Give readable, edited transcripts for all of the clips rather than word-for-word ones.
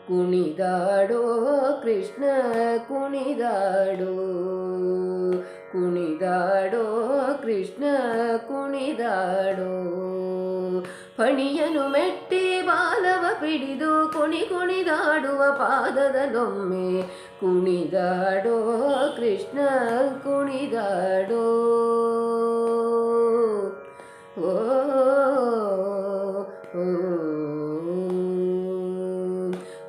ಕುಣಿದಾಡೋ ಕೃಷ್ಣ ಕುಣಿದಾಡೋ, ಕುಣಿದಾಡೋ ಕೃಷ್ಣ ಕುಣಿದಾಡೋ. ಫಣಿಯನು ಮೆಟ್ಟಿ ಬಾಲವ ಪಿಡಿದು ಕುಣಿದಾಡುವ ಪಾದದಲ್ಲೊಮ್ಮೆ ಕುಣಿದಾಡೋ ಕೃಷ್ಣ ಕುಣಿದಾಡೋ. ಓ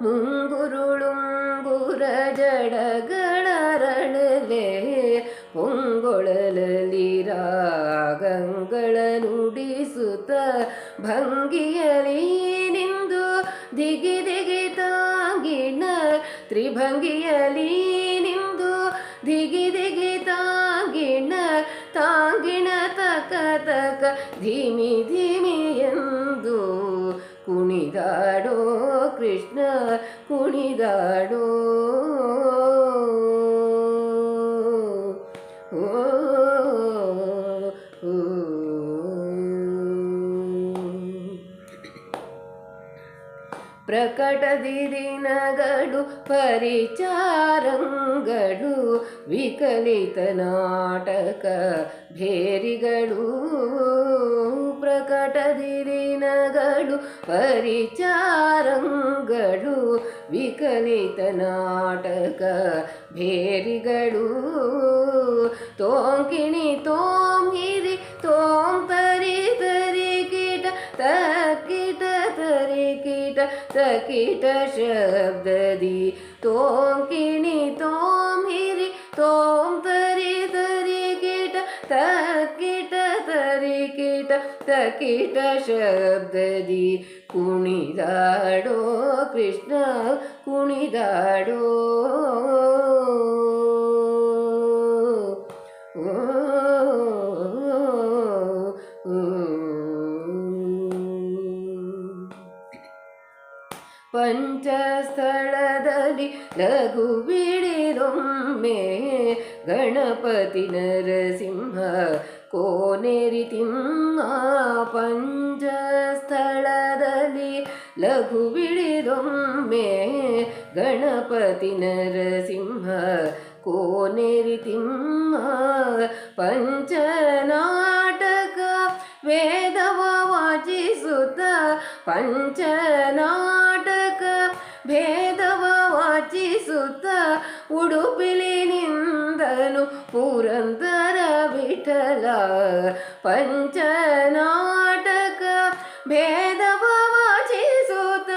ಮುಂಗುರುಳುಂಗುರ ಜಡಗಳರಳಲೆ ಪೊಂಗೊಳಲಲ್ಲಿ ರಾಗಂಗಳ ನುಡಿಸುತ್ತ ಭಂಗಿಯಲಿ ನಿಂದು ದಿಗಿ ದಿಗಿ ತಾಂಗಿಣ ತ್ರಿಭಂಗಿಯಲಿ ನಿಂದು ದಿಗಿ ದಿಗಿ ತಾಂಗಿಣ ತಾಂಗಿಣ ತಕ ತಕ ಧಿಮಿ ಧಿಮಿ ಎಂದು ಕುಣಿದಾಡೋ ಕೃಷ್ಣ ಕುಣಿದಾಡೋ. ಓ ಪ್ರಕಟದಿ ದಿನಗಳು ಪರಿಚಾರಂಗಳು ವಿಕಲಿತ ನಾಟಕ ಭೇರಿಗಳು. ಪ್ರಕಟದಿ ದಿನಗಳು ಪರಿಚಾರಂಗಳು ವಿಕಲಿತ ನಾಟಕ ಭೇರಿಗಳು. ತೋಂಕಿಣಿ ತೋಂ ಹಿರಿ ತೋಂ ತರಿ ತರಿ ಕೀಟ ತಕಿಟ ತರಿ ಕೀಟ ತಕಿಟ ಶಬ್ದದಿ ತೋಂಕಿಣಿ ತೋಂ ಹಿರಿ ತೋಂ ತರಿ ತರಿ ಕೀಟ ತಕಿಟ ತರಿ ಕೀಟ ತಕಿಟ ಶಬ್ದದಿ ಕುಣಿದಾಡೋ ಕೃಷ್ಣ ಕುಣಿದಾಡೋ. ಪಂಚಸ್ಥಳದಲ್ಲಿ ಲಘು ಬಿಡಿದೊಮ್ಮೆ ಗಣಪತಿ ನರಸಿಂಹ ಕೋನೇರಿ ತಿಮ್ಮ. ಪಂಚಸ್ಥಳದಲ್ಲಿ ಲಘು ಬಿಡಿದೊಮ್ಮೆ ಗಣಪತಿ ನರಸಿಂಹ ಕೋನೇರಿ ತಿಮ್ಮ. ಪಂಚನಾಟಕ ವೇದವ ವಾಚಿಸುತ್ತ ಪಂಚನಾಟಕ ಭೇದವ ವಾಚಿಸುತ್ತ ಉಡುಪಿಲಿ ನಿಂದನು ಪುರಂದರ ವಿಠಲ. ಪಂಚನಾಟಕ ಭೇದವ ವಾಚಿಸುತ್ತ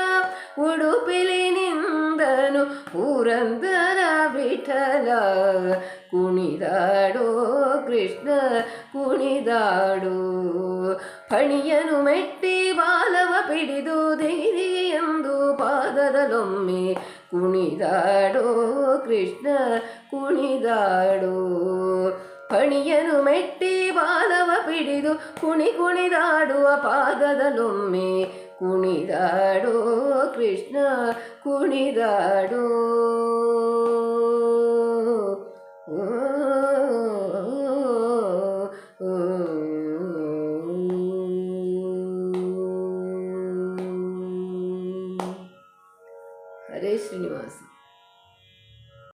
ಉಡುಪಿಲಿ ನಿಂದನು ಪುರಂದರ ವಿಠಲ. ಕುಣಿದಾಡೋ ಕೃಷ್ಣ ಕುಣಿದಾಡೋ. ಫಣಿಯನು ಮೆಟ್ಟಿ ಬಾಲವ ಪಿಡಿದು ದಿಗಿ ಎಂದು ಪಾದದಲ್ಲೊಮ್ಮೆ ಕುಣಿದಾಡೋ ಕೃಷ್ಣ ಕುಣಿದಾಡೋ. ಫಣಿಯನು ಮೆಟ್ಟಿ ಬಾಲವ ಪಿಡಿದು ಕುಣಿದಾಡುವ ಪಾದದಲ್ಲೊಮ್ಮೆ ಕುಣಿದಾಡೋ ಕೃಷ್ಣ ಕುಣಿದಾಡೋ.